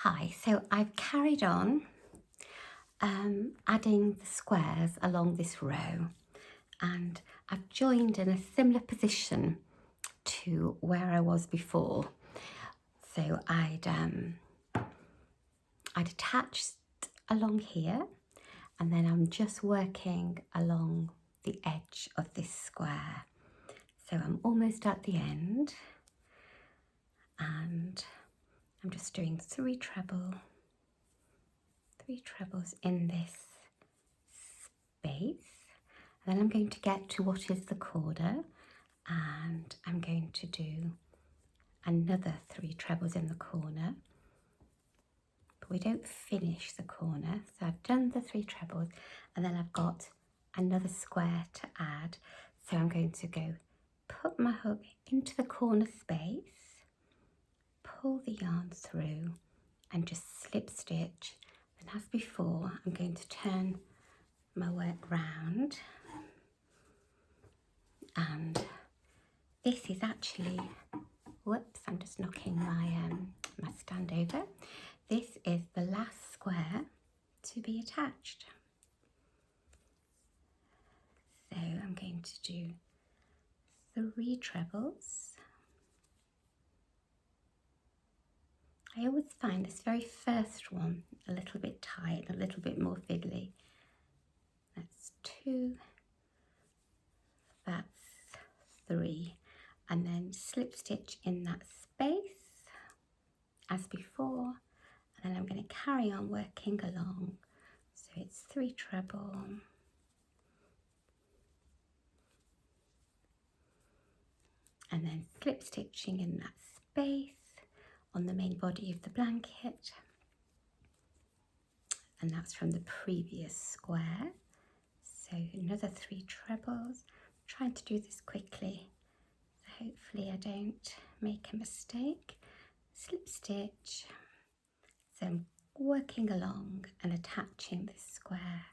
Hi, so I've carried on adding the squares along this row, and I've joined in a similar position to where I was before. So I'd attached along here, and then I'm just working along the edge of this square. So I'm almost at the end, and I'm just doing three trebles in this space. And then I'm going to get to what is the corner, and I'm going to do another three trebles in the corner, but we don't finish the corner. So I've done the three trebles, and then I've got another square to add. So I'm going to go put my hook into the corner space, pull the yarn through, and just slip stitch. And as before, I'm going to turn my work round, and this is actually, whoops, I'm just knocking my stand over. This is the last square to be attached. So I'm going to do three trebles. I always find this very first one a little bit tight, a little bit more fiddly. That's two, that's three, and then slip stitch in that space as before, and then I'm going to carry on working along. So it's three treble, and then slip stitching in that space on the main body of the blanket, and that's from the previous square. So another three trebles. I'm trying to do this quickly, so hopefully I don't make a mistake. Slip stitch. So I'm working along and attaching this square.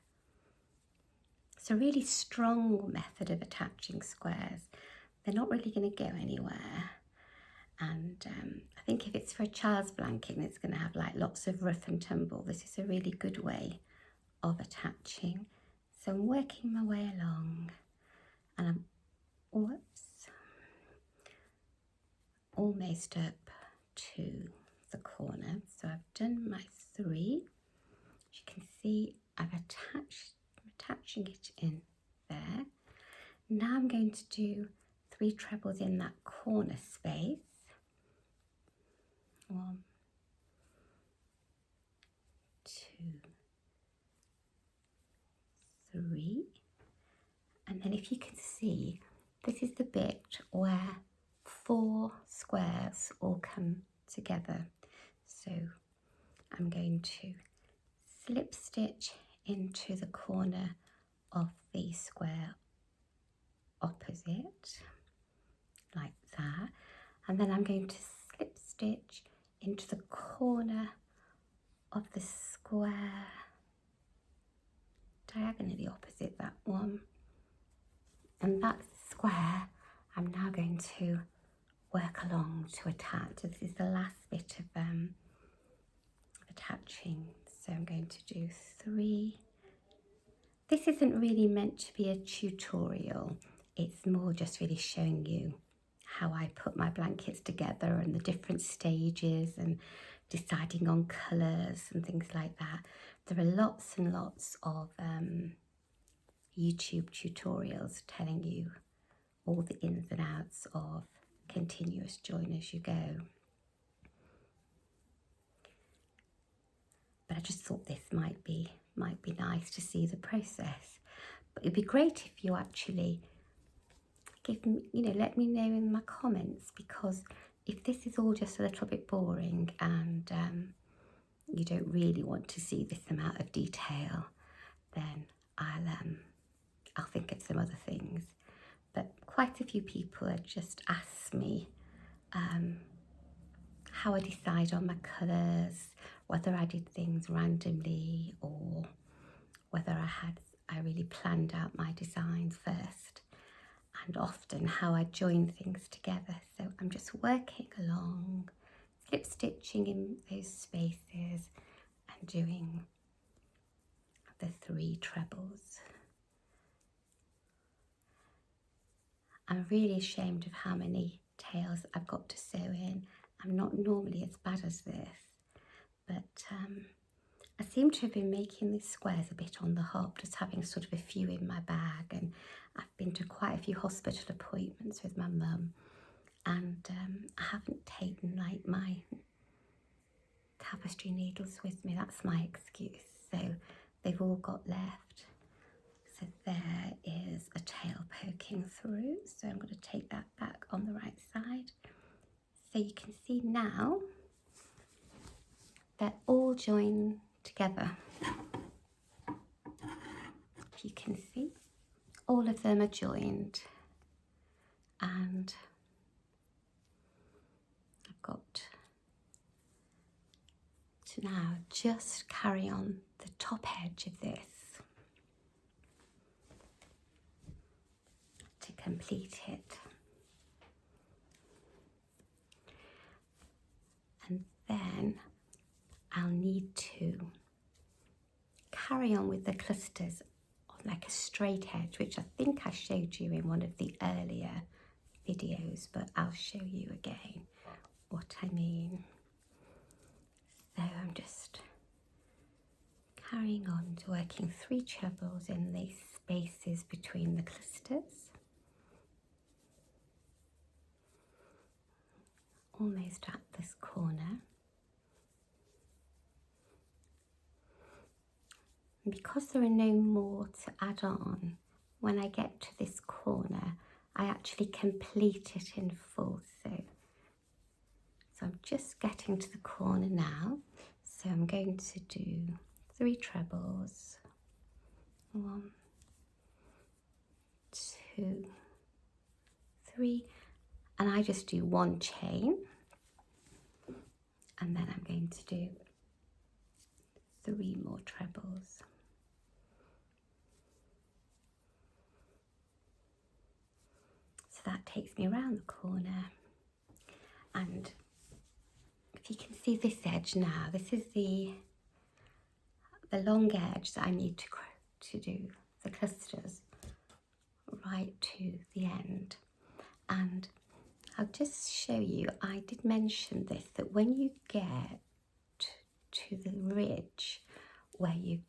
It's a really strong method of attaching squares. They're not really going to go anywhere. And I think if it's for a child's blanket and it's going to have like lots of rough and tumble, this is a really good way of attaching. So I'm working my way along, and I'm almost up to the corner. So I've done my three. As you can see, I'm attaching it in there. Now I'm going to do three trebles in that corner space. One, two, three. And then if you can see, this is the bit where four squares all come together. So I'm going to slip stitch into the corner of the square opposite, like that. And then I'm going to slip stitch into the corner of the square diagonally opposite that one. And that's the square I'm now going to work along to attach. So this is the last bit of attaching. So I'm going to do three. This isn't really meant to be a tutorial. It's more just really showing you how I put my blankets together and the different stages and deciding on colours and things like that. There are lots and lots of YouTube tutorials telling you all the ins and outs of continuous join as you go. But I just thought this might be nice to see the process. But it'd be great if you actually give me, let me know in my comments, because if this is all just a little bit boring and you don't really want to see this amount of detail, then I'll think of some other things. But quite a few people have just asked me how I decide on my colours, whether I did things randomly or whether I really planned out my designs first, and often how I join things together. So I'm just working along, slip stitching in those spaces and doing the 3 trebles. I'm really ashamed of how many tails I've got to sew in. I'm not normally as bad as this, but I seem to have been making these squares a bit on the hop, just having sort of a few in my bag, and I've been to quite a few hospital appointments with my mum, and I haven't taken like my tapestry needles with me. That's my excuse. So they've all got left. So there is a tail poking through. So I'm going to take that back on the right side. So you can see now they're all joined together. If you can see, all of them are joined, and I've got to now just carry on the top edge of this to complete it. And then I'll need to carry on with the clusters on like a straight edge, which I think I showed you in one of the earlier videos, but I'll show you again what I mean. So I'm just carrying on to working 3 trebles in these spaces between the clusters, almost at this corner. And because there are no more to add on, when I get to this corner, I actually complete it in full. So I'm just getting to the corner now. So I'm going to do 3 trebles. 1, 2, 3, and I just do 1 chain, and then I'm going to do 3 more trebles. So that takes me around the corner, and if you can see this edge now, this is the long edge that I need to do the clusters right to the end. And I'll just show you, I did mention this, that when you get to the ridge where you've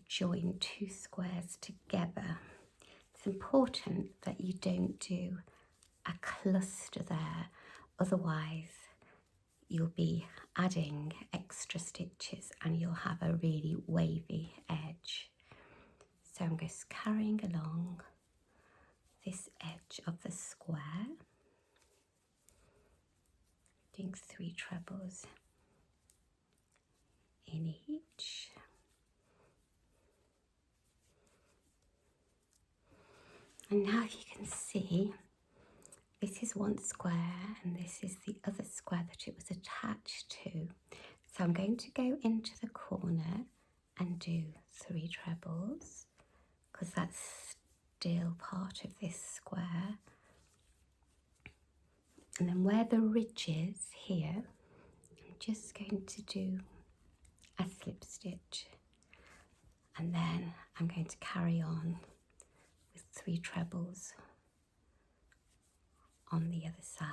joined 2 squares together, it's important that you don't do a cluster there, otherwise you'll be adding extra stitches and you'll have a really wavy edge. So I'm just carrying along this edge of the square, doing 3 trebles in each. And now you can see this is one square and this is the other square that it was attached to. So I'm going to go into the corner and do 3 trebles because that's still part of this square. And then where the ridge is here, I'm just going to do a slip stitch, and then I'm going to carry on with 3 trebles on the other side.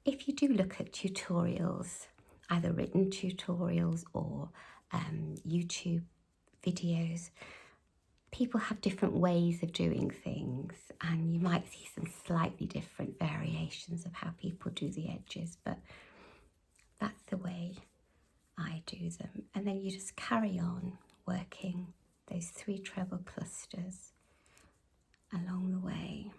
If you do look at tutorials, either written tutorials or YouTube videos, people have different ways of doing things, and you might see some slightly different variations of how people do the edges, but that's the way I do them. And then you just carry on working those 3 treble clusters along the way.